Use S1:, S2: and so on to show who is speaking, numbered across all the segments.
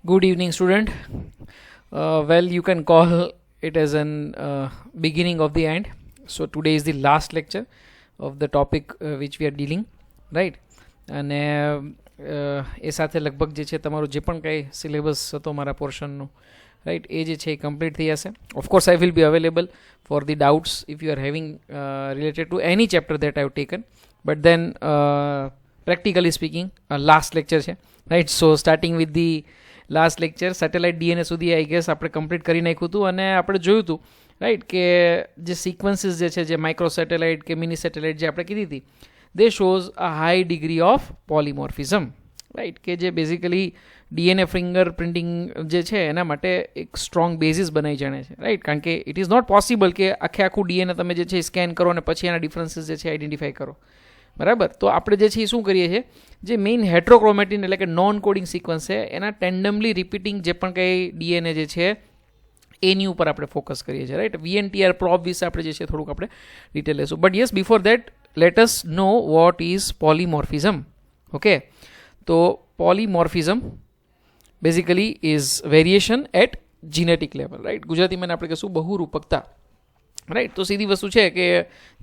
S1: Good evening, student. Well, you can call it as an beginning of the end. So today is the last lecture of the topic which we are dealing, right? અને એ સાથે લગભગ જે છે તમારું જે પણ કંઈ syllabus હતો મારા પોર્શનનું, રાઈટ, એ જે છે એ કમ્પ્લીટ થઈ જશે. Of course I will be available for the doubts if you are having related to any chapter that I have taken, but then practically speaking last lecture છે, right. So starting with the last lecture satellite DNA સુધી I gas આપણે complete કરી નાખ્યું હતું અને આપણે જોયું હતું, રાઈટ, કે જે સિક્વન્સીસ જે છે, જે માઇક્રો સેટેલાઇટ કે મિની સેટેલાઇટ જે આપણે કીધી હતી, they shows a high degree of polymorphism, right, કે જે બેઝિકલી ડીએનએ ફિંગર પ્રિન્ટિંગ જે છે એના માટે એક સ્ટ્રોંગ બેઝિસ બનાવી જાણે છે, રાઈટ. કારણ કે ઇટ ઇઝ નોટ પોસિબલ કે આખું ડીએનએ તમે જે છે સ્કેન કરો અને પછી એના ડિફરન્સીસ જે છે આઈડેન્ટિફાઈ કરો, બરાબર. તો આપણે જે છે એ શું કરીએ છીએ, જે મેઇન હેટ્રોક્રોમેટિન એટલે કે નોન કોડિંગ સિક્વન્સ છે એના ટેન્ડમલી રિપીટિંગ જે પણ કંઈ ડીએનએ જે છે એની ઉપર આપણે ફોકસ કરીએ છીએ, રાઈટ. વીએનટીઆર પ્રોબ વિશે આપણે જે છે થોડુંક આપણે ડિટેલ લેશું. But yes, before that let us know what is polymorphism. Okay, તો polymorphism basically is variation at genetic level, right. ગુજરાતીમાં આપણે કહીશું બહુરૂપકતા, રાઈટ. તો સીધી વસ્તુ છે કે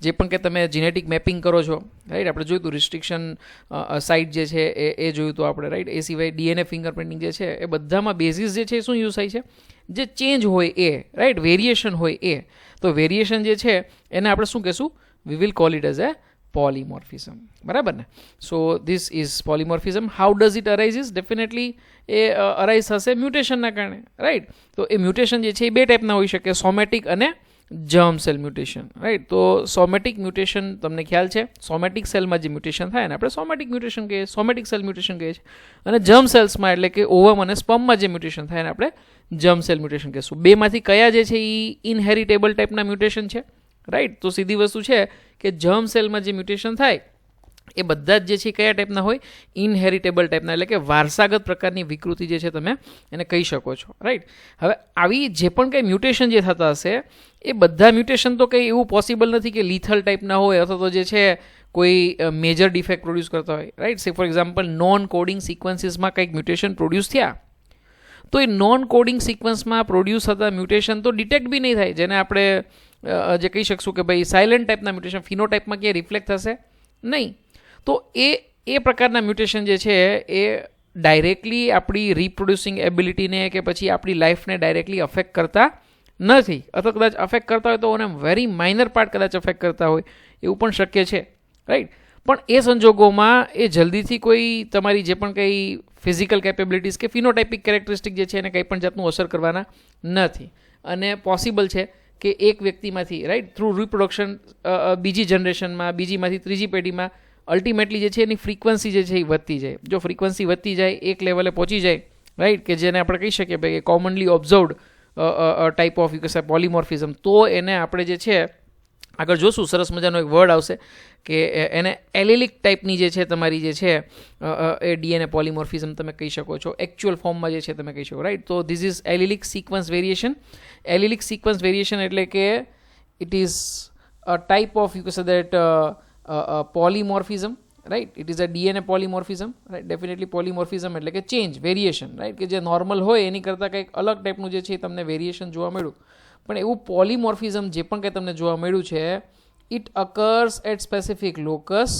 S1: જે પણ કે તમે જીનેટિક મેપિંગ કરો છો, રાઈટ, આપણે જોયું હતું રિસ્ટ્રિક્શન સાઇટ જે છે એ જોયું હતું આપણે, રાઈટ. એ સિવાય ડીએનએ ફિંગરપ્રિન્ટિંગ જે છે એ બધામાં બેઝિસ જે છે શું યુઝ થાય છે, જે ચેન્જ હોય એ, રાઈટ, વેરિએશન હોય એ. તો વેરિએશન જે છે એને આપણે શું કહેશું, we will call it as a polymorphism, બરાબર ને. So this is polymorphism. How does it arises? Definitely એ અરાઇઝ થશે મ્યુટેશનના કારણે, રાઈટ. તો એ મ્યુટેશન જે છે એ બે ટાઈપના હોઈ શકે, સોમેટિક અને જર્મ સેલ મ્યુટેશન, રાઈટ. તો સોમેટિક મ્યુટેશન તમને ખ્યાલ છે, સોમેટિક સેલમાં જે મ્યુટેશન થાય ને આપણે સોમેટિક મ્યુટેશન કહીએ, સોમેટિક સેલ મ્યુટેશન કહીએ છીએ. અને જર્મ સેલ્સમાં એટલે કે ઓવમ અને સ્પમમાં જે મ્યુટેશન થાય ને આપણે જર્મ સેલ મ્યુટેશન કહીશું. બેમાંથી કયા જે છે એ ઇનહેરિટેબલ ટાઈપના મ્યુટેશન છે, રાઈટ. તો સીધી વસ્તુ છે કે જર્મ સેલમાં જે મ્યુટેશન થાય એ બધા જ જે છે કયા ટાઈપના હોય, ઇનહેરિટેબલ ટાઈપના, એટલે કે વારસાગત પ્રકારની વિકૃતિ જે છે તમે એને કહી શકો છો, રાઈટ. હવે આવી જે પણ કંઈ મ્યુટેશન જે થતા હશે એ બધા મ્યુટેશન તો કંઈ એવું પોસિબલ નથી કે લીથલ ટાઈપના હોય અથવા તો જે છે કોઈ મેજર ડિફેક્ટ પ્રોડ્યુસ કરતા હોય, રાઈટ. સે ફોર એક્ઝામ્પલ નોન કોડિંગ સિક્વન્સીસમાં કંઈક મ્યુટેશન પ્રોડ્યુસ થયા તો એ નોન કોડિંગ સિક્વન્સમાં પ્રોડ્યુસ થતા મ્યુટેશન તો ડિટેક્ટ બી નહીં થાય, જેને આપણે જે કહી શકશું કે ભાઈ સાયલન્ટ ટાઈપના મ્યુટેશન ફિનોટાઈપમાં ક્યાંય રિફ્લેક્ટ થશે નહીં. તો એ પ્રકારના મ્યુટેશન જે છે એ ડાયરેક્ટલી આપણી રિપ્રોડ્યુસિંગ એબિલિટીને કે પછી આપણી લાઈફને ડાયરેક્ટલી અફેક્ટ કરતા નથી, અથવા કદાચ અફેક્ટ કરતા હોય તો એને વેરી માઇનર પાર્ટ કદાચ અફેક્ટ કરતા હોય એવું પણ શક્ય છે, રાઈટ. પણ એ સંજોગોમાં એ જલ્દીથી કોઈ તમારી જે પણ કંઈ ફિઝિકલ કેપેબિલિટીઝ કે ફિનોટાઇપિક કેરેક્ટરિસ્ટિક જે છે એને કંઈ પણ જાતનું અસર કરવાના નથી. અને પોસિબલ છે કે એક વ્યક્તિમાંથી, રાઈટ, થ્રુ રિપ્રોડક્શન બીજી જનરેશનમાં, બીજીમાંથી ત્રીજી પેઢીમાં અલ્ટિમેટલી જે છે એની ફ્રીક્વન્સી જે છે એ વધતી જાય. જો ફ્રીક્વન્સી વધતી જાય, એક લેવલે પહોંચી જાય, રાઈટ, કે જેને આપણે કહી શકીએ કે commonly observed type of you polymorphism, તો એને આપણે જે છે આગળ જોશું, સરસ મજાનો એક વર્ડ આવશે કે એને એલિલિક ટાઈપની જે છે તમારી જે છે એ ડીએનએ પોલીમોર્ફિઝમ તમે કહી શકો છો, એકચ્યુઅલ ફોર્મમાં જે છે તમે કહી શકો, રાઈટ. તો this is allelic sequence variation. Allelic sequence variation એટલે કે it is a type of you કે that polymorphism, right. It is a DNA polymorphism, right. Definitely polymorphism એટલે કે ચેન્જ, વેરિએશન, રાઈટ, કે જે નોર્મલ હોય એની કરતાં કંઈક અલગ ટાઈપનું જે છે એ તમને વેરિએશન જોવા મળ્યું. પણ એવું પોલીમોર્ફિઝમ જે પણ કંઈ તમને જોવા મળ્યું છે, it occurs at specific locus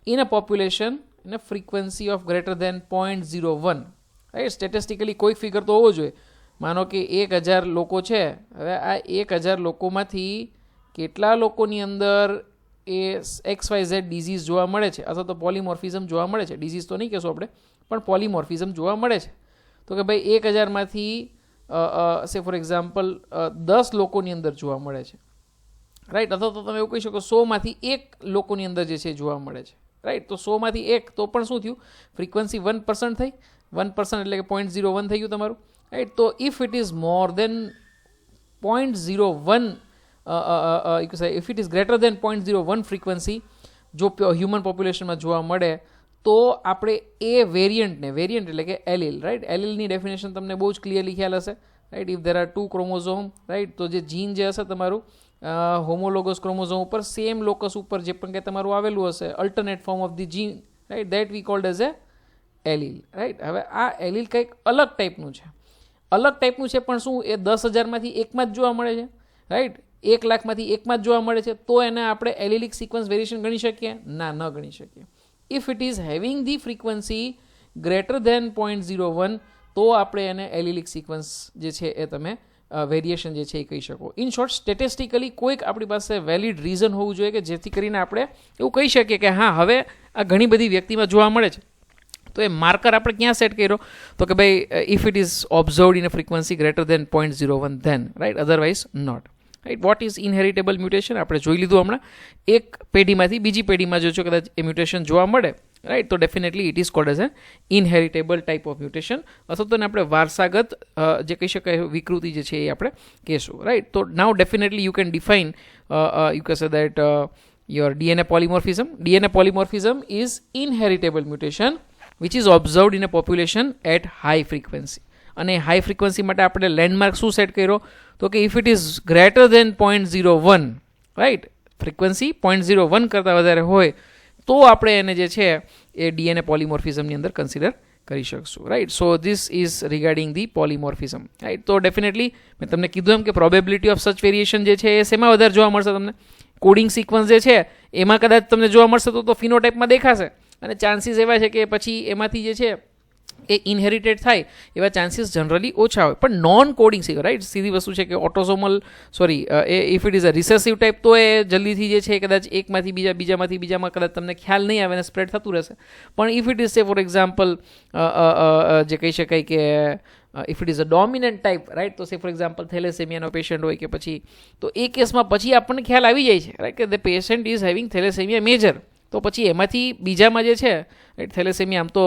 S1: in a population in a frequency of greater than 0.01, right. Statistically કોઈક ફિગર તો હોવો જોઈએ. માનો કે 1000 લોકો છે, હવે આ 1000 લોકોમાંથી કેટલા લોકોની અંદર એ XYZ ડિઝીઝ જોવા મળે છે અથવા તો પોલીમોર્ફિઝમ જોવા મળે છે. ડિઝીઝ તો નહીં કહેશું આપણે, પણ પોલીમોર્ફિઝમ જોવા મળે છે. તો કે ભાઈ 1000માંથી સે ફોર એક્ઝામ્પલ 10 લોકોની અંદર જોવા મળે છે, રાઈટ. અથવા તો તમે એવું કહી શકો 100માંથી 1 લોકોની અંદર જે છે જોવા મળે છે, રાઈટ. તો 100માંથી 1 તો પણ શું થયું, ફ્રીક્વન્સી 1% થઈ, 1% એટલે કે 0.01 થઈ ગયું તમારું, રાઈટ. તો if it is more than 0.01 if it is greater than 0.01 frequency જો હ્યુમન પોપ્યુલેશનમાં જોવા મળે તો આપણે એ વેરિયન્ટને, વેરિયન્ટ એટલે કે એલિલ, રાઈટ. એલિલની ડેફિનેશન તમને બહુ જ ક્લિયરલી ખ્યાલ હશે, right. If there are 2 chromosome, right, તો જે જીન જે હશે તમારું હોમોલોગસ ક્રોમોઝોમ ઉપર સેમ લોકસ ઉપર જે પણ કંઈ તમારું આવેલું હશે, alternate form of the gene, right, that we called as a allele, right. હવે આ એલીલ કંઈક અલગ ટાઈપનું છે, પણ શું એ 10,000માંથી એકમાં જ જોવા મળે છે, રાઈટ. 1,00,000માંથી એકમાં જ જોવા મળે છે, તો એને આપણે એલિલિક સિક્વન્સ વેરિએશન ગણી શકીએ? ના, ન ગણી શકીએ. If it is having the frequency greater than 0.01 તો આપણે એને એલિલિક સિક્વન્સ જે છે એ તમે વેરિએશન જે છે એ કહી શકો. ઇન શોર્ટ, સ્ટેટિસ્ટિકલી કોઈક આપણી પાસે વેલિડ રીઝન હોવું જોઈએ કે જેથી કરીને આપણે એવું કહી શકીએ કે હા, હવે આ ઘણી બધી વ્યક્તિમાં જોવા મળે છે. તો એ માર્કર આપણે ક્યાં સેટ કર્યો? તો કે ભાઈ if it is observed in a frequency greater than 0.01 then, right, otherwise not. Right. What is inheritable mutation આપણે જોઈ લીધું હમણાં. એક પેઢીમાંથી બીજી પેઢીમાં જો કદાચ એ મ્યુટેશન જોવા મળે, રાઈટ, તો definitely it is called as an inheritable type of mutation, અથવા તો આપણે વારસાગત જે કહી શકાય વિકૃતિ જે છે એ આપણે કહેશું, રાઈટ. તો now definitely you can define, you can say that your DNA polymorphism. DNA polymorphism is inheritable mutation which is observed in a population at high frequency. અને હાઈ ફ્રીક્વન્સી માટે આપણે લેન્ડમાર્ક શું સેટ કર્યો? તો કે if it is greater than 0.01, right, frequency 0.01 કરતાં વધારે હોય તો આપણે એને જે છે એ ડીએનએ પોલિમોર્ફિઝમની અંદર કન્સિડર કરી શકશું, right. So this is regarding the polymorphism, right. તો ડેફિનેટલી મેં તમને કીધું એમ કે પ્રોબેબિલિટી ઓફ સચ વેરિએશન જે છે એ શેમાં વધારે જોવા મળશે તમને? કોડિંગ સિક્વન્સ જે છે એમાં કદાચ તમને જોવા મળશે તો ફિનોટાઈપમાં દેખાશે, અને ચાન્સીસ એવા છે કે પછી એમાંથી જે છે એ ઇનહેરિટેડ થાય એવા ચાન્સીસ જનરલી ઓછા હોય. પણ નોન કોડિંગ સિક્વન્સ, રાઈટ, સીધી વસ્તુ છે કે autosomal if it is a recessive type તો એ જલ્દીથી જે છે કદાચ એકમાંથી બીજામાંથી બીજામાં કદાચ તમને ખ્યાલ નહીં આવે અને સ્પ્રેડ થતું રહેશે. પણ ઇફ ઇટ ઇઝ સે ફોર એક્ઝામ્પલ જે કહી શકાય કે if it is a dominant type, right, તો સે ફોર એક્ઝામ્પલ થેલેસેમિયાનો પેશન્ટ હોય કે પછી, તો એ કેસમાં પછી આપણને ખ્યાલ આવી જાય છે, રાઈટ, કે the patient is having thalassemia major. તો પછી એમાંથી બીજામાં જે છે, રાઈટ, થેલેસેમિયા આમ તો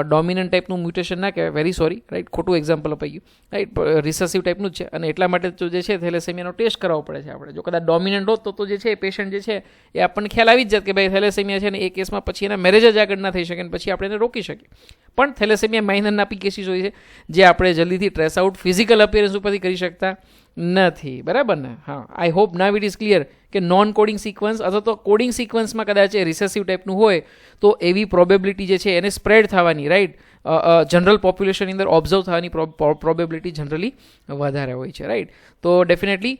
S1: ડોમિનન્ટ ટાઈપનું મ્યુટેશન ના કહેવાય, વેરી સોરી, રાઈટ, ખોટું એક્ઝામ્પલ અપાઈ ગયું, રાઈટ, રિસેસિવ ટાઈપનું જ છે, અને એટલા માટે તો જે છે થેલેસેમિયાનો ટેસ્ટ કરાવવો પડે છે આપણે. જો કદાચ ડોમિનન્ટ હોત તો જે છે એ પેશન્ટ જે છે એ આપણને ખ્યાલ આવી જ જાત કે ભાઈ થેલેસેમિયા છે, ને એ કેસમાં પછી એના મેરેજ જ આગળ ના થઈ શકે અને પછી આપણે એને રોકી શકીએ. પણ થેલેસેમિયા માઇનરના પી કેસીસ હોય છે જે આપણે જલ્દીથી ટ્રેસ આઉટ ફિઝિકલ અપિયરન્સ ઉપરથી કરી શકતા નથી, બરાબર ને? હા, I hope now it is clear કે નોન કોડિંગ સિક્વન્સ અથવા તો કોડિંગ સિક્વન્સમાં કદાચ એ રિસેસિવ ટાઈપનું હોય તો એવી પ્રોબેબિલિટી જે છે એને સ્પ્રેડ થવાની, રાઈટ, જનરલ પોપ્યુલેશનની અંદર ઓબ્ઝર્વ થવાની પ્રોબેબિલિટી જનરલી વધારે હોય છે, રાઈટ. તો ડેફિનેટલી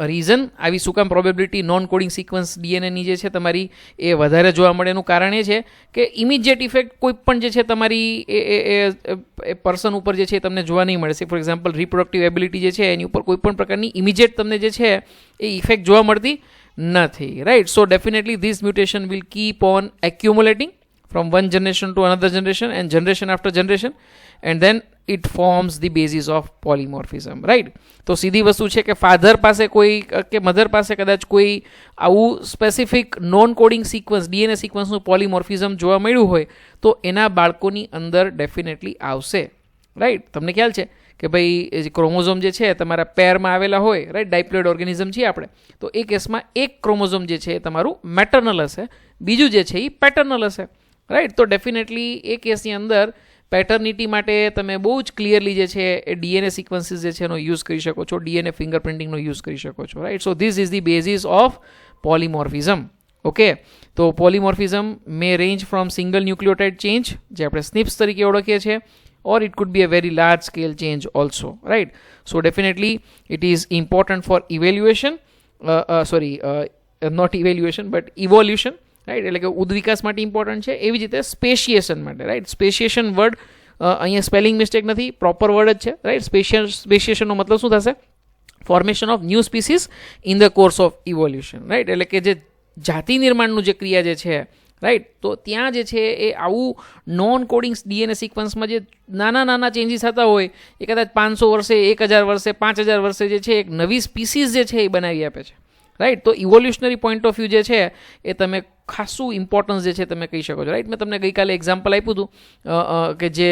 S1: રીઝન આવી શું કામ પ્રોબેબિલિટી નોન કોડિંગ સિક્વન્સ ડીએનએની જે છે તમારી એ વધારે જોવા મળે એનું કારણ એ છે કે ઇમિડિયેટ ઇફેક્ટ કોઈ પણ જે છે તમારી એ પર્સન ઉપર જે છે તમને જોવા નહીં મળે છે. ફોર એક્ઝામ્પલ રિપ્રોડક્ટિવ એબિલિટી જે છે એની ઉપર કોઈ પણ પ્રકારની ઇમિડિયેટ તમને જે છે એ ઇફેક્ટ જોવા મળતી નથી, right. So definitely this mutation will keep on accumulating from one generation to another generation and generation after generation, and then it forms the basis of polymorphism, right. તો સીધી વસ્તુ છે કે ફાધર પાસે કોઈ કે મધર પાસે કદાચ કોઈ આવું specific non coding sequence DNA સિક્વન્સનું પોલિમોર્ફિઝમ જોવા મળ્યું હોય તો એના બાળકોની અંદર ડેફિનેટલી આવશે, રાઈટ. તમને ખ્યાલ છે કે ભાઈ ક્રોમોઝોમ જે છે તમારા પેરમાં આવેલા હોય, રાઈટ, ડાયપ્લોઇડ ઓર્ગેનિઝમ છીએ આપણે, તો એ કેસમાં એક ક્રોમોઝોમ જે છે એ તમારું મેટર્નલ હશે, બીજું જે છે એ પેટર્નલ હશે, રાઈટ. તો ડેફિનેટલી એ કેસની અંદર પેટર્નિટી માટે તમે બહુ જ ક્લિયરલી જે છે એ ડીએનએ સિક્વન્સીસ જે છે એનો યુઝ કરી શકો છો, ડીએનએ ફિંગરપ્રિન્ટિંગનો યુઝ કરી શકો છો, right. So this is the basis of polymorphism, okay. તો polymorphism may range from single nucleotide change જે આપણે સ્નિપ્સ તરીકે ઓળખીએ છીએ, or it could be a very large scale change also, right. So definitely it is important for evaluation, not evaluation but evolution, right. એટલે કે ઉદ્વિકાસ માટે important છે. એવી જ રીતે સ્પેશિએશન માટે, રાઈટ. સ્પેશિએશન વર્ડ અહીંયા સ્પેલિંગ મિસ્ટેક નથી, પ્રોપર વર્ડ જ છે, રાઈટ. સ્પેશિએશનનો મતલબ શું થશે? Formation of new species in the course of evolution, right. એટલે કે જે જાતિ નિર્માણનું જે ક્રિયા જે છે, રાઈટ, તો ત્યાં જે છે એ આવું નોન કોડિંગ ડીએનએ સિક્વન્સમાં જે નાના ચેન્જીસ થતા હોય એ કદાચ 500 વર્ષે, 1000 વર્ષે, 5000 વર્ષે જે છે એક નવી સ્પીસીસ જે છે એ બનાવી આપે છે, રાઈટ. તો ઇવોલ્યુશનરી પોઈન્ટ ઓફ વ્યૂ જે છે એ તમે ખાસું ઇમ્પોર્ટન્સ જે છે તમે કહી શકો છો, રાઈટ. મેં તમને ગઈકાલે એક્ઝામ્પલ આપ્યું હતું કે જે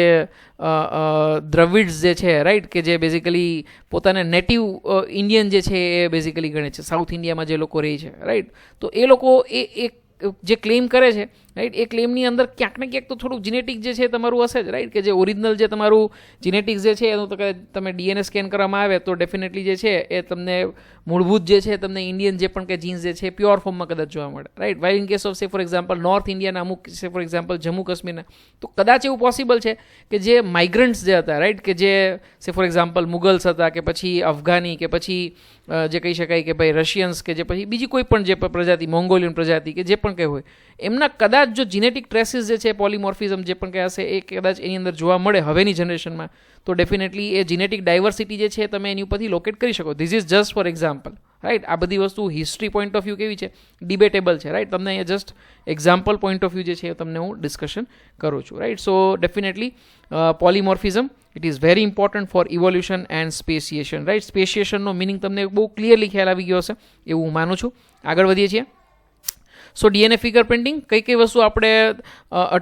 S1: દ્રવિડ્સ જે છે, રાઈટ, કે જે બેઝિકલી પોતાને નેટિવ ઇન્ડિયન જે છે એ બેઝિકલી ગણે છે, સાઉથ ઇન્ડિયામાં જે લોકો રહે છે, રાઈટ. તો એ લોકો એ જે ક્લેમ કરે છે રાઈટ. એ ક્લેમની અંદર ક્યાંક ને ક્યાંક તો થોડુંક જીનેટિક જે છે તમારું હશે જ, રાઈટ, કે જે ઓરિજિનલ જે તમારું જીનેટિક્સ જે છે એનું તો તમે ડીએનએ સ્કેન કરવામાં આવે તો ડેફિનેટલી જે છે એ તમને મૂળભૂત જે છે તમને ઇન્ડિયન જે પણ કે જીન્સ જે છે પ્યોર ફોર્મમાં કદાચ જોવા મળે, right. While in case of સે ફોર એક્ઝામ્પલ નોર્થ ઇન્ડિયાના અમુક સે ફોર એક્ઝામ્પલ જમ્મુ કાશ્મીરના તો કદાચ એવું પોસિબલ છે કે જે માઇગ્રન્ટ્સ જે હતા, રાઈટ, કે જે સે ફોર એક્ઝામ્પલ મુગલ્સ હતા કે પછી અફઘાની કે પછી જે કહી શકાય કે ભાઈ રશિયન્સ કે જે પછી બીજી કોઈ પણ જે પ્રજાતિ મોંગોલિયન પ્રજાતિ કે જે પણ કંઈ હોય એમના કદાચ જો જીનેટિક ટ્રેસીસ જે છે પોલિમોર્ફિઝમ જે પણ કંઈ હશે એ કદાચ એની અંદર જોવા મળે હવેની જનરેશનમાં તો ડેફિનેટલી એ જીનેટિક ડાયવર્સિટી જે છે તમે એની ઉપરથી લોકેટ કરી શકો. This is just for example, right. આ બધી વસ્તુ હિસ્ટ્રી પોઈન્ટ ઓફ વ્યૂ કેવી છે, ડિબેટેબલ છે, રાઈટ. તમને અહીંયા just example point of view જે છે એ તમને હું ડિસ્કશન કરું છું, right. So definitely polymorphism it is very important for evolution and speciation, right. સ્પેશિએશનનો મિનિંગ તમને બહુ ક્લિયરલી ખ્યાલ આવી ગયો હશે એવું હું માનું છું. આગળ વધીએ છીએ. સો ડીએનએ ફિંગરપ્રિન્ટિંગ કઈ કઈ વસ્તુ આપણે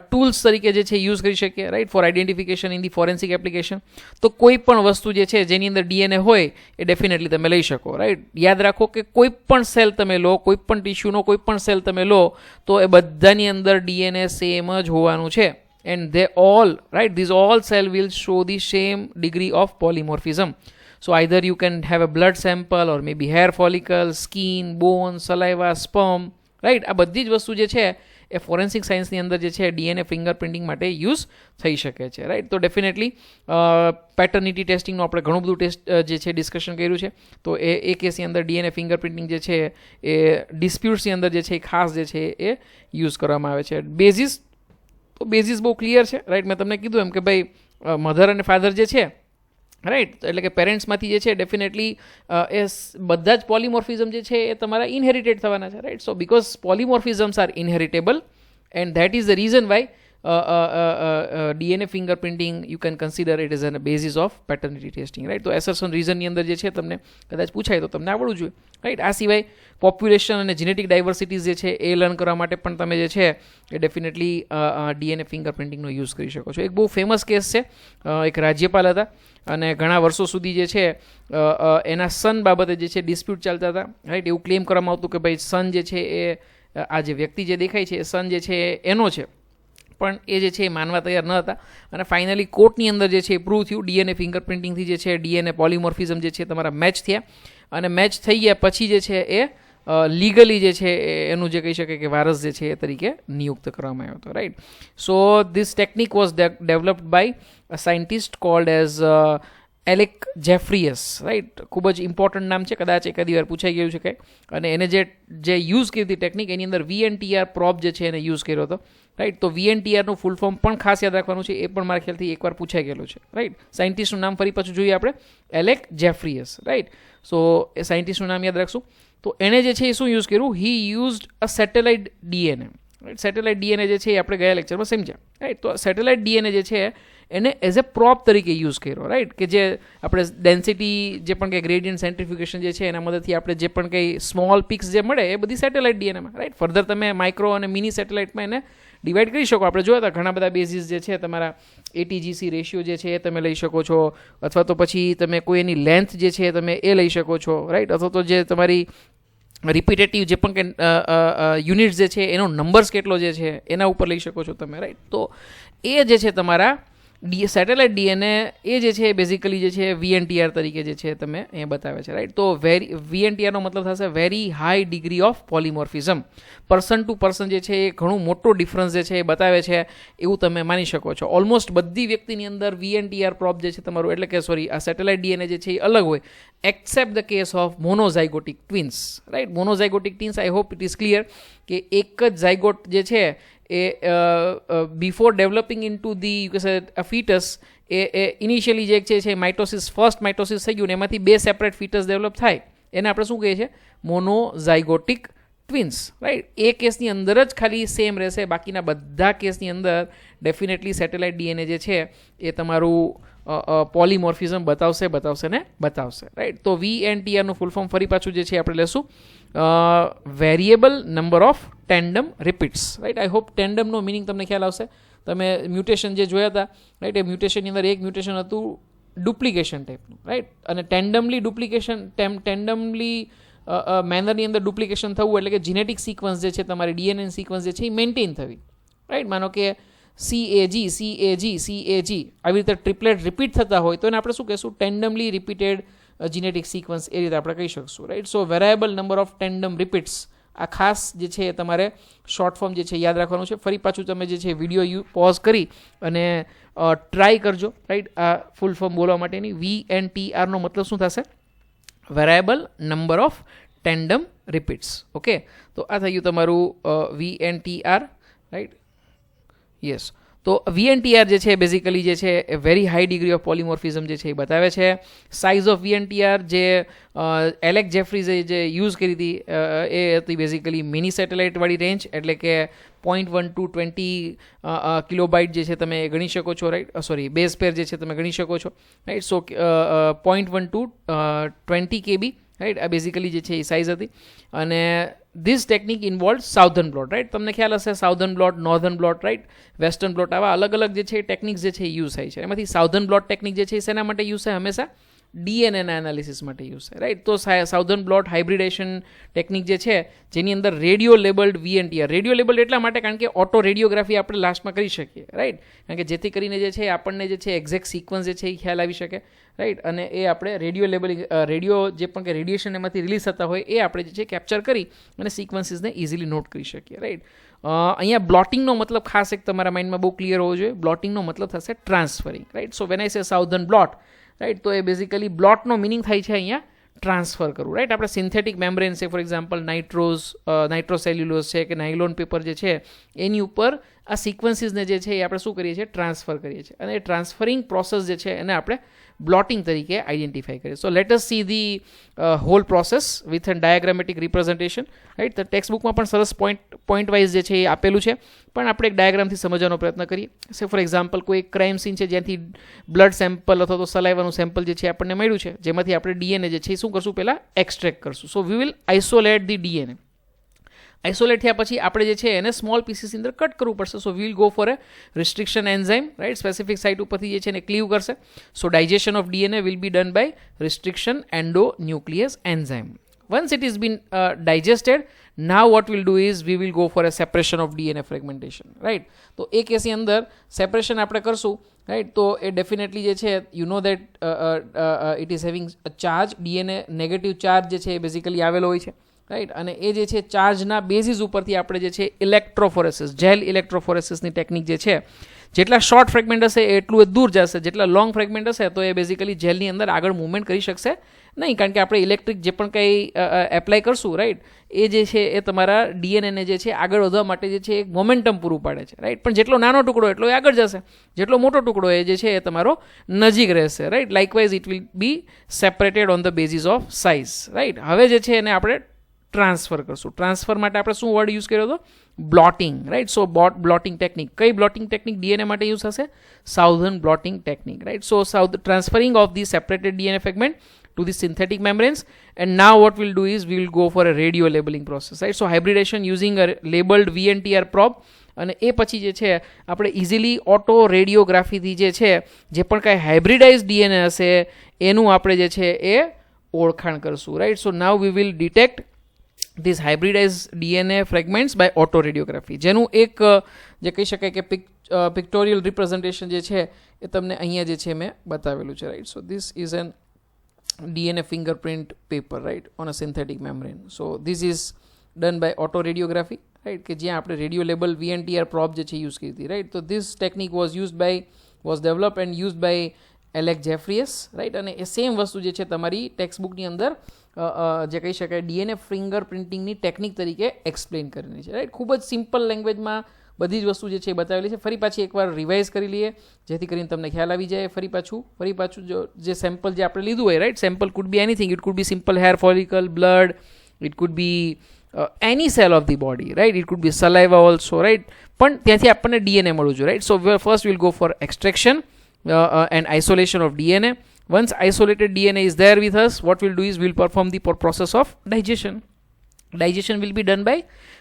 S1: ટૂલ્સ તરીકે જે છે યુઝ કરી શકીએ, right, for identification in the forensic application. તો કોઈ પણ વસ્તુ જે છે જેની અંદર ડીએનએ હોય એ ડેફિનેટલી તમે લઈ શકો, રાઈટ. યાદ રાખો કે કોઈ પણ સેલ તમે લો, કોઈ પણ ટિશ્યુનો કોઈ પણ સેલ તમે લો તો એ બધાની અંદર ડીએનએ સેમ જ હોવાનું છે. And they all, right, these all cell will show the same degree of polymorphism. So either you can have a blood sample or maybe hair follicle, skin, bone, saliva, sperm, right. આ બધી જ વસ્તુ જે છે એ forensic સાયન્સની અંદર જે છે ડીએનએ ફિંગરપ્રિન્ટિંગ માટે યુઝ થઈ શકે છે, રાઈટ. તો ડેફિનેટલી પેટર્નિટી ટેસ્ટિંગનું આપણે ઘણું બધું ટેસ્ટ જે છે ડિસ્કશન કર્યું છે. તો એ કેસની અંદર ડીએનએ ફિંગરપ્રિન્ટિંગ જે છે એ ડિસ્પ્યુટ્સની અંદર જે છે ખાસ જે છે એ યુઝ કરવામાં આવે છે. બેઝિસ બહુ ક્લિયર છે, રાઈટ. મેં તમને કીધું એમ કે ભાઈ મધર અને ફાધર જે છે, રાઈટ, એટલે કે પેરેન્ટ્સમાંથી જે છે ડેફિનેટલી એ બધા જ પોલિમોર્ફિઝમ જે છે એ તમારા ઇનહેરિટેડ થવાના છે, right. So because polymorphisms are inheritable and that is the reason why DNA fingerprinting you can consider it as a basis of paternity testing, right. તો એસર્શન રીઝનની અંદર જે છે તમને કદાચ પૂછાય તો તમને આવડવું જોઈએ, રાઈટ. આ સિવાય પોપ્યુલેશન અને જેનેટિક ડાયવર્સિટીઝ જે છે એ લર્ન કરવા માટે પણ તમે જે છે એ ડેફિનેટલી DNA ફિંગરપ્રિન્ટિંગનો યુઝ કરી શકો છો. એક બહુ ફેમસ કેસ છે, એક રાજ્યપાલ હતા અને ઘણા વર્ષો સુધી જે છે એના સન બાબતે જે છે ડિસ્પ્યુટ ચાલતા હતા, રાઈટ. એવું ક્લેમ કરવામાં આવતું કે ભાઈ સન જે છે એ આ જે વ્યક્તિ જે દેખાય છે એ સન જે છે એનો છે, પણ એ જે છે એ માનવા તૈયાર ન હતા અને ફાઇનલી કોર્ટની અંદર જે છે એ પ્રૂવ થયું ડીએનએ ફિંગરપ્રિન્ટિંગથી જે છે ડીએનએ પોલિમોર્ફિઝમ જે છે તમારા મેચ થયા અને મેચ થઈ ગયા પછી જે છે એ લીગલી જે છે એનું જે કહી શકે કે વારસ જે છે એ તરીકે નિયુક્ત કરવામાં આવ્યો હતો, right. So this technique was developed by a scientist called as Alec Jeffreys, right. ખૂબ જ ઇમ્પોર્ટન્ટ નામ છે, કદાચ એકાદી વાર પૂછાઈ ગયું છે કે. અને એને જે યુઝ કરી હતી ટેકનિક એની અંદર VNTR પ્રોબ જે છે એને યુઝ કર્યો હતો, રાઈટ. તો VNTRનું ફૂલ ફોર્મ પણ ખાસ યાદ રાખવાનું છે, એ પણ મારા ખ્યાલથી એકવાર પૂછાઈ ગયેલું છે, રાઈટ. સાયન્ટિસ્ટનું નામ ફરી પાછું જોઈએ આપણે, એલેક જેફ્રિયસ, રાઈટ. સો એ સાયન્ટિસ્ટનું નામ યાદ રાખશું. તો એણે જે છે એ શું યુઝ કર્યું, he used a satellite DNA, right. Satellite DNA જે છે એ આપણે ગયા લેક્ચરમાં સમજ્યા, રાઈટ. તો સેટેલાઇટ ડીએનએ જે છે એને એઝ એ પ્રોપ તરીકે યુઝ કર્યો, રાઈટ. કે જે આપણે ડેન્સિટી જે પણ કંઈ ગ્રેડિયન્ટ સેન્ટ્રીફ્યુગેશન જે છે એના મદદથી આપણે જે પણ કંઈ સ્મોલ પિક્સ જે મળે એ બધી સેટેલાઇટ ડીએનએમાં, રાઈટ. ફર્ધર તમે માઇક્રો અને મિની સેટેલાઇટમાં એને ડિવાઈડ કરી શકો. આપણે જોયા હતા ઘણા બધા બેઝિસ જે છે તમારા ATGC રેશિયો જે છે એ તમે લઈ શકો છો, અથવા તો પછી તમે કોઈ એની લેન્થ જે છે તમે એ લઈ શકો છો, રાઈટ. અથવા તો જે તમારી રિપીટેટિવ જે પણ કે યુનિટ્સ જે છે એનો નંબર્સ કેટલો જે છે એના ઉપર લઈ શકો છો તમે, રાઈટ. તો એ જે છે તમારા સેટેલાઇટ ડીએનએ એ જે છે બેઝિકલી જે છે VNTR તરીકે જે છે તમે એ બતાવે છે, રાઈટ. તો VNTRનો મતલબ થશે very high degree of polymorphism. Person to person જે છે એ ઘણું મોટો ડિફરન્સ જે છે એ બતાવે છે એવું તમે માની શકો છો. ઓલમોસ્ટ બધી વ્યક્તિની અંદર VNTR પ્રોપ જે છે તમારું એટલે કે સોરી આ સેટેલાઇટ ડીએનએ જે છે એ અલગ હોય except the case of monozygotic twins, right. Monozygotic twins I hope it is clear કે એક જ ઝાયગોટ જે છે એ before developing into the fetus એ ઇનિશિયલી જે છે માઇટોસિસ ફર્સ્ટ માઇટોસિસ થઈ ગયું ને એમાંથી બે સેપરેટ ફીટસ ડેવલપ થાય એને આપણે શું કહીએ છીએ મોનોઝાઇગોટિક ટ્વિન્સ, રાઈટ. એ કેસની અંદર જ ખાલી સેમ રહેશે, બાકીના બધા કેસની અંદર ડેફિનેટલી સેટેલાઇટ ડીએનએ જે છે એ તમારું પોલિમોર્ફિઝમ બતાવશે, રાઈટ. તો VNTRનું ફૂલ ફોર્મ ફરી પાછું જે છે આપણે લેશું variable number of tandem repeats, right. I hope ટેન્ડમનો મિનિંગ તમને ખ્યાલ આવશે. તમે મ્યુટેશન જે જોયા હતા, રાઈટ, એ મ્યુટેશનની અંદર એક મ્યુટેશન હતું ડુપ્લિકેશન ટાઈપનું, રાઈટ. અને ટેન્ડમલી મેનરની અંદર ડુપ્લિકેશન થવું એટલે કે જીનેટિક સિક્વન્સ જે છે તમારી ડીએનએ સિક્વન્સ જે છે એ મેન્ટેન થવી, રાઈટ. માનો કે CAG આવી રીતે ટ્રિપલેટ રિપીટ થતા હોય તો એને આપણે શું કહીશું, ટેન્ડમલી રિપીટેડ જીનેટિક સિક્વન્સ, એ રીતે આપણે કહી શકશું, right. So variable number of tandem repeats, આ ખાસ જે છે તમારે શોર્ટ ફોર્મ જે છે યાદ રાખવાનું છે. ફરી પાછું તમે જે છે વિડીયો પોઝ કરી અને ટ્રાય કરજો, રાઈટ, આ ફૂલ ફોર્મ બોલવા માટેની. VNTR નો મતલબ શું થશે? Variable number of tandem repeats. Okay, તો આ થયું તમારું VNTR, રાઈટ. યસ, તો VNTR જે છે બેઝિકલી જે છે એ very high degree of polymorphism જે છે એ બતાવે છે. સાઇઝ ઓફ VNTR જે એલેક જેફ્રીઝે જે યુઝ કરી હતી એ હતી બેઝિકલી મિની સેટેલાઇટવાળી રેન્જ, એટલે કે 0.1 to 20 કિલોબાઇટ જે છે તમે ગણી શકો છો, રાઈટ. સોરી, બેઝ પેર જે છે તમે ગણી શકો છો, right. So 0.1 to 20 KB, right. આ બેઝિકલી જે છે એ સાઇઝ હતી. અને this technique involve southern blot, right. તમને ખ્યાલ હશે southern blot, northern blot, right, western blot, આવા અલગ અલગ જે છે ટેકનિક્સ જે છે એ યુઝ થાય છે. એમાંથી સાઉધર્ન બ્લોટ ટેકનિક જે છે એ શેના માટે યુઝ થાય? હંમેશા DNAના એનાલિસિસ માટે યુઝ થાય, રાઈટ. તો સાઉધર્ન બ્લોટ હાઇબ્રિડેશન ટેકનિક જે છે જેની અંદર radio labelled VNTR, radio labelled એટલા માટે કારણ કે ઓટો રેડિયોગ્રાફી આપણે લાસ્ટમાં કરી શકીએ, રાઈટ. કારણ કે જેથી કરીને જે છે આપણને જે છે એક્ઝેક્ટ સિક્વન્સ જે છે એ ખ્યાલ આવી શકે, રાઈટ. અને એ આપણે રેડિયો લેબલિંગ, રેડિયો જે પણ કે રેડિયેશન એમાંથી રિલીઝ થતા હોય એ આપણે જે છે કેપ્ચર કરી અને સિક્વન્સીસને ઇઝીલી નોટ કરી શકીએ, રાઈટ. અહીંયા બ્લોટિંગનો મતલબ ખાસ એક તમારા માઇન્ડમાં બહુ ક્લિયર હોવો જોઈએ. બ્લોટિંગનો મતલબ થશે transferring, right. So when I સે સાઉધર્ન બ્લોટ, રાઈટ, તો એ બેઝિકલી બ્લોટનો મિનિંગ થાય છે અહીંયા ટ્રાન્સફર કરવું, રાઈટ. આપણે સિન્થેટિક મેમ્બ્રેન છે, ફોર એક્ઝામ્પલ નાઇટ્રોસેલ્યુલોઝ છે કે નાયલોન પેપર જે છે એની ઉપર આ સિક્વન્સીસને જે છે એ આપણે શું કરીએ છીએ? ટ્રાન્સફર કરીએ છીએ. અને એ ટ્રાન્સફરિંગ પ્રોસેસ જે છે એને આપણે બ્લોટિંગ તરીકે આઈડેન્ટિફાઈ કરીએ. So let us see the whole process with an diagrammatic representation, right. તો ટેક્સ્ટ બુકમાં પણ સરસ પોઈન્ટ વાઇઝ જે છે એ આપેલું છે, પણ આપણે એક ડાયાગ્રામથી સમજવાનો પ્રયત્ન કરીએ. સે ફોર એક્ઝામ્પલ કોઈ એક ક્રાઇમ સીન છે જ્યાંથી બ્લડ સેમ્પલ અથવા તો સલાઈવાનું સેમ્પલ જે છે આપણને મળ્યું છે, જેમાંથી આપણે DNA જે છે એ શું કરશું? પહેલાં એક્સટ્રેક્ટ કરશું. So we will isolate the DNA. Isolate થયા પછી આપણે જે છે એને સ્મોલ પીસીસની અંદર કટ કરવું પડશે. So we'll go for a restriction enzyme, right. Specific site ઉપરથી જે છે એને ક્લીવ કરશે. So digestion of DNA will be done by restriction endonuclease enzyme. Once it is been digested, now what we'll do is we will go for a separation of DNA fragmentation, right. તો એ કેસની અંદર separation આપણે કરશું, right. તો એ definitely જે છે you know that it is having a charge. DNA negative charge જે છે એ બેઝિકલી આવેલો હોય છે, રાઈટ. અને એ જે છે ચાર્જના બેઝિસ ઉપરથી આપણે જે છે ઇલેક્ટ્રોફોરેસિસ, જેલ ઇલેક્ટ્રોફોરેસિસની ટેકનિક જે છે, જેટલા શોર્ટ ફ્રેગમેન્ટ હશે એટલું એ દૂર જશે, જેટલા લોંગ ફ્રેગમેન્ટ હશે તો એ બેઝિકલી જેલની અંદર આગળ મૂવમેન્ટ કરી શકશે નહીં, કારણ કે આપણે ઇલેક્ટ્રિક જે પણ કંઈ એપ્લાય કરશું, રાઈટ, એ જે છે એ તમારા DNAને જે છે આગળ વધવા માટે જે છે એક મોમેન્ટમ પૂરું પાડે છે, રાઈટ. પણ જેટલો નાનો ટુકડો એટલો એ આગળ જશે, જેટલો મોટો ટુકડો એ જે છે એ તમારો નજીક રહેશે, right. Likewise it will be separated on the basis of size, right. હવે જે છે એને આપણે ટ્રાન્સફર કરશું. ટ્રાન્સફર માટે આપણે શું વર્ડ યુઝ કર્યો હતો? Blotting, right. So blotting technique, કઈ બ્લોટિંગ ટેકનિક DNA માટે યુઝ થશે? Southern blotting technique, right. So transferring of the separated DNA fragment to the synthetic membranes, and now what we'll do is we will go for a radio labeling process, right. So hybridization using a labeled VNTR probe, અને એ પછી જે છે આપણે easily auto રેડિયોગ્રાફીથી જે છે જે પણ કાંઈ હાઇબ્રિડાઇઝ DNA હશે એનું આપણે જે છે એ ઓળખાણ કરશું, right. So now we will detect these hybridized DNA fragments by autoradiography, જેનું એક જે કહી શકાય કે પિક્ટોરિયલ રિપ્રેઝન્ટેશન જે છે એ તમને અહીંયા જે છે મેં બતાવેલું છે, right. So this is an DNA fingerprint paper, right, on a synthetic membrane. So this is done by autoradiography, right, કે જ્યાં આપણે radio label VNTR probe જે છે યુઝ કરી હતી, right. So this technique was developed and used by Alec Jeffries, right. અને એ same વસ્તુ જે છે તમારી ટેક્સ્ટ બુકની અંદર જે કહી શકાય DNA ફિંગર પ્રિન્ટિંગની ટેકનિક તરીકે એક્સપ્લેન કરેલી છે, રાઈટ. ખૂબ જ સિમ્પલ લેંગ્વેજમાં બધી જ વસ્તુ જે છે એ બતાવેલી છે. ફરી પાછી એકવાર રિવાઇઝ કરી લઈએ જેથી કરીને તમને ખ્યાલ આવી જાય. ફરી પાછું જે સેમ્પલ જે આપણે લીધું હોય, right, sample could be anything. It could be simple hair follicle, blood, it could be any cell of the body, right. It could be saliva also, right. પણ ત્યાંથી આપણને DNA મળવું જોઈએ, right. So first will go for extraction and isolation of DNA. Once isolated DNA is there with us, what we'll do is we'll perform the process of digestion. Digestion will be done by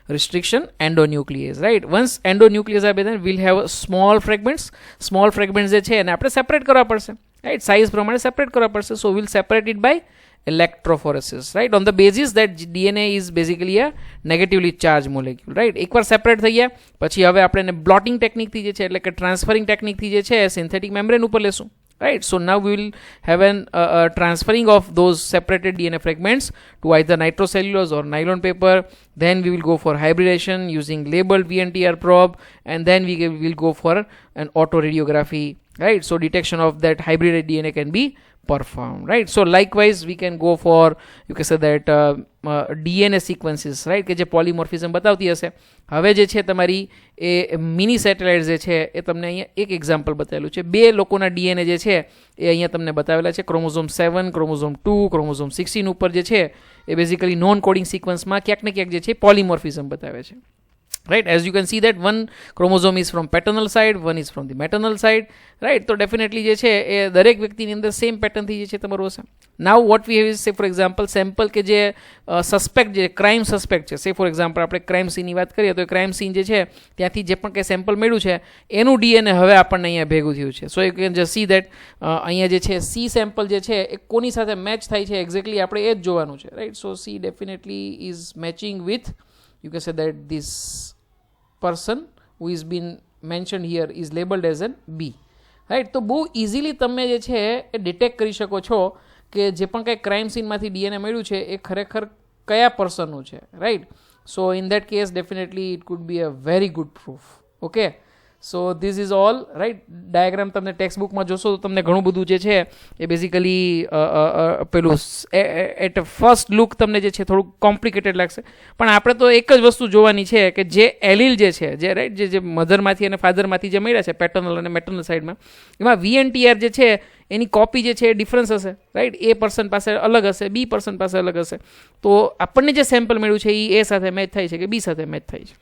S1: restriction endonuclease, right. Once endonuclease are there, we'll have small fragments જે છે એને આપણે separate કરવા પડશે, right. Size પ્રમાણે separate કરવા પડશે. સો we'll separate it by electrophoresis, right, on the basis that DNA is basically a negatively charged molecule, right. એકવાર સેપરેટ થઈ ગયા પછી હવે આપણે એને બ્લોટિંગ ટેકનિકથી જે છે એટલે કે ટ્રાન્સફરિંગ ટેકનિકથી જે છે સિન્થેટિક મેમ્બ્રેન ઉપર લેશું, right. So now we will have an transferring of those separated DNA fragments to either nitrocellulose or nylon paper. Then we will go for hybridization using labeled VNTR probe, and then we will go for an autoradiography, right. So detection of that hybrid DNA can be performed, right. So likewise we can go for, you can say that DNA sequences, right, કે જે polymorphism બતાવતી હશે. હવે જે છે તમારી એ mini satellite જે છે એ તમને અહીંયા એક એક્ઝામ્પલ બતાવેલું છે. બે લોકોના ડીએનએ જે છે એ અહીંયા તમને બતાવેલા છે. ક્રોમોઝોમ 7, ક્રોમોઝોમ 2, ક્રોમોઝોમ 16 ઉપર જે છે એ બેઝિકલી નોન કોડિંગ સિક્વન્સમાં ક્યાંક ને ક્યાંક જે છે પોલીમોર્ફિઝમ બતાવે છે, right. As you can see that one chromosome is from paternal side, one is from the maternal side, right. તો definitely જે છે એ દરેક વ્યક્તિની અંદર સેમ પેટર્ન થી જે છે તમારું હશે. Now what we have is, say for example, sample કે જે સસ્પેક્ટ જે ક્રાઇમ સસ્પેક્ટ છે, say for example આપણે ક્રાઇમ સીનની વાત કરીએ તો એ ક્રાઇમ સીન જે છે ત્યાંથી જે પણ કંઈ સેમ્પલ મળ્યું છે એનું ડીએનએ હવે આપણને અહીંયા ભેગું થયું છે. So you can just see that અહીંયા જે છે સી સેમ્પલ જે છે એ કોની સાથે મેચ થાય છે એક્ઝેક્ટલી આપણે એ જ જોવાનું છે, right. So C definitely is matching with, you can say that this person who is been mentioned here is labeled as an B, right. તો બહુ ઇઝીલી તમે જે છે એ ડિટેક્ટ કરી શકો છો કે જે પણ કંઈ ક્રાઇમ સીનમાંથી ડીએનએ મળ્યું છે એ ખરેખર કયા પર્સનનું છે, right. So in that case definitely it could B a very good proof. Okay, so this is all, right. Diagram તમને ટેક્સ્ટ બુકમાં જોશો તો તમને ઘણું બધું જે છે એ બેઝિકલી પેલું એટ ફર્સ્ટ લુક તમને જે છે થોડુંક કોમ્પ્લિકેટેડ લાગશે, પણ આપણે તો એક જ વસ્તુ જોવાની છે કે જે એલીલ જે છે જે રાઈટ જે મધરમાંથી અને ફાધરમાંથી જે મળ્યા છે પેટર્નલ અને મેટર્નલ સાઈડમાં, એમાં VNTR જે છે એની કોપી જે છે એ ડિફરન્સ હશે, રાઈટ. એ પર્સન પાસે અલગ હશે, બી પર્સન પાસે અલગ હશે. તો આપણને જે સેમ્પલ મળ્યું છે એ સાથે મેચ થાય છે કે બી સાથે મેચ થાય છે,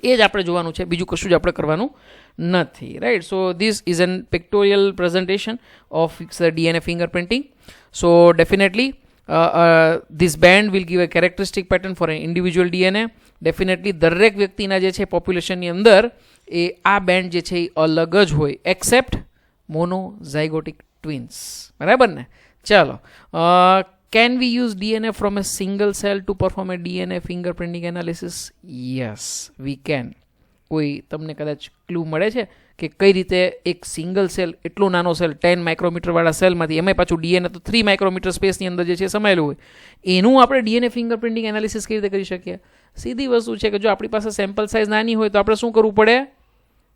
S1: એ જ આપણે જોવાનું છે, બીજું કશું જ આપણે કરવાનું નથી, right. So this is an pictorial presentation of DNA fingerprinting. So definitely this band will give a characteristic pattern for an individual DNA. Definitely દરેક વ્યક્તિના જે છે પોપ્યુલેશનની અંદર એ આ બેન્ડ જે છે એ અલગ જ હોય એક્સેપ્ટ મોનોઝાઇગોટિક ટ્વિન્સ, બરાબર ને. ચાલો, can we use DNA from a single cell to perform a DNA fingerprinting analysis? Yes, we can. કોઈ તમને કદાચ ક્લુ મળે છે કે કઈ રીતે એક સિંગલ સેલ, એટલો નાનો સેલ 10 માઇક્રોમીટર વાળા સેલમાંથી, એમાં પાછું ડીએનએ તો 3 માઇક્રોમીટર સ્પેસની અંદર જે છે સમાયેલું હોય, એનું આપણે ડીએનએ ફિંગરપ્રિન્ટિંગ એનાલિસિસ કેવી રીતે કરી શકીએ? સીધી વસ્તુ છે કે જો આપણી પાસે સેમ્પલ સાઇઝ નાની હોય તો આપણે શું કરવું પડે?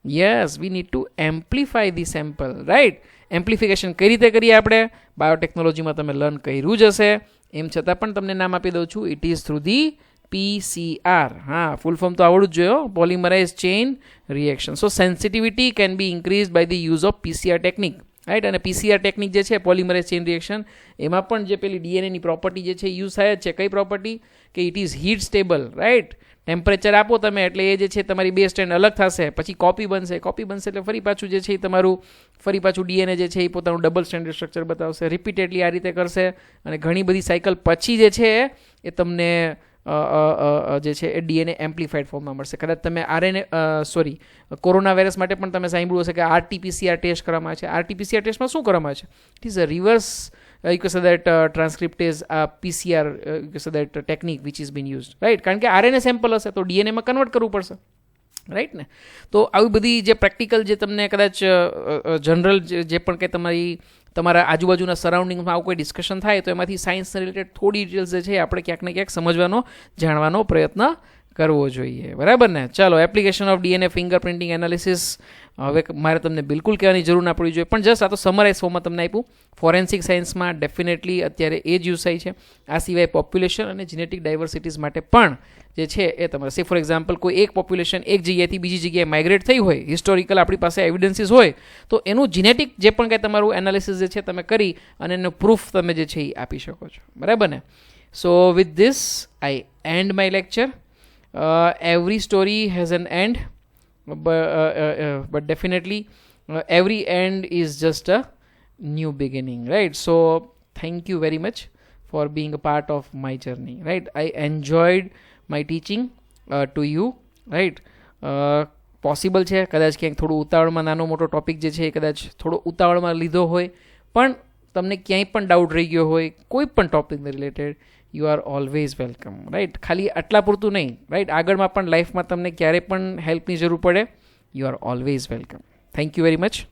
S1: Yes, we need to amplify the sample, right. Amplification કઈ રીતે કરીએ આપણે? બાયોટેકનોલોજીમાં તમે લર્ન કર્યું જ હશે, એમ છતાં પણ તમને નામ આપી દઉં છું. It is through the PCR. હા, ફૂલ ફોર્મ તો આવડું જ જોઈએ, polymerize chain reaction. So sensitivity can be increase by the use of PCR technique, right. અને PCR ટેકનિક જે છે પોલિમરાઇઝ ચેઇન રિએક્શન, એમાં પણ જે પેલી ડીએનએની પ્રોપર્ટી જે છે યુઝ થાય જ છે. કઈ પ્રોપર્ટી? કે it is heat stable, right. Temperature આપો તમે એટલે એ જે છે તમારી બે સ્ટેન્ડ અલગ થશે, પછી કોપી બનશે એટલે ફરી પાછું જે છે એ તમારું ફરી પાછું ડીએનએ જે છે એ પોતાનું ડબલ સ્ટેન્ડર્ડ સ્ટ્રક્ચર બતાવશે. રિપીટેડલી આ રીતે કરશે અને ઘણી બધી સાયકલ પછી જે છે એ તમને જે છે એ ડીએનએ એમ્પ્લિફાઈડ ફોર્મમાં મળશે. કદાચ તમે કોરોના વાયરસ માટે પણ તમે સાંભળ્યું હશે કે RT-PCR ટેસ્ટ કરવામાં આવે છે. RT-PCR ટેસ્ટમાં શું કરવામાં આવે છે? It is a reverse, you can say that transcriptase PCR, you can say that technique which is being used, right. કારણ કે RNA સેમ્પલ હશે તો DNA માં કન્વર્ટ કરવું પડશે, રાઈટ ને. તો આવી બધી જે પ્રેક્ટિકલ જે તમને કદાચ જનરલ જે પણ કંઈ તમારા આજુબાજુના સરાઉન્ડિંગમાં આવું કોઈ ડિસ્કશન થાય તો એમાંથી સાયન્સને રિલેટેડ થોડી ડિટેલ્સ જે છે આપણે ક્યાંક ને ક્યાંક સમજવાનો, જાણવાનો પ્રયત્ન કરવો જોઈએ, બરાબર ને. ચાલો, application of DNA fingerprinting analysis હવે મારે તમને બિલકુલ કહેવાની જરૂર ના પડી જોઈએ, પણ જસ્ટ આ તો સમરાઇઝ ફોર્મમાં તમને આપ્યું. ફોરેન્સિક સાયન્સમાં ડેફિનેટલી અત્યારે એ જ યુઝ થાય છે. આ સિવાય પોપ્યુલેશન અને જેનેટિક ડાયવર્સિટીઝ માટે પણ જે છે એ તમારે, સે ફોર એક્ઝામ્પલ કોઈ એક પોપ્યુલેશન એક જગ્યાએથી બીજી જગ્યાએ માઇગ્રેટ થઈ હોય, હિસ્ટોરિકલ આપણી પાસે એવિડન્સીસ હોય, તો એનું જીનેટિક જે પણ કંઈ તમારું એનાલિસિસ જે છે તમે કરી અને એનો પ્રૂફ તમે જે છે એ આપી શકો છો, બરાબર ને. સો with this I and my lecture. Every story has an end, but definitely every end is just a new beginning, right. So thank you very much for being a part of my journey, right. I enjoyed my teaching to you, right. Possible છે કદાચ ક્યાંક થોડું ઉતાવળમાં નાનો મોટો topic જે છે એ કદાચ થોડો ઉતાવળમાં લીધો હોય, પણ તમને ક્યાંય પણ ડાઉટ રહી ગયો હોય કોઈ પણ ટોપિકને related, you are always welcome, right. ખાલી આટલા પૂરતું નહીં, રાઈટ, આગળમાં પણ લાઈફમાં તમને ક્યારે પણ હેલ્પની જરૂર પડે, you are always welcome. Thank you very much.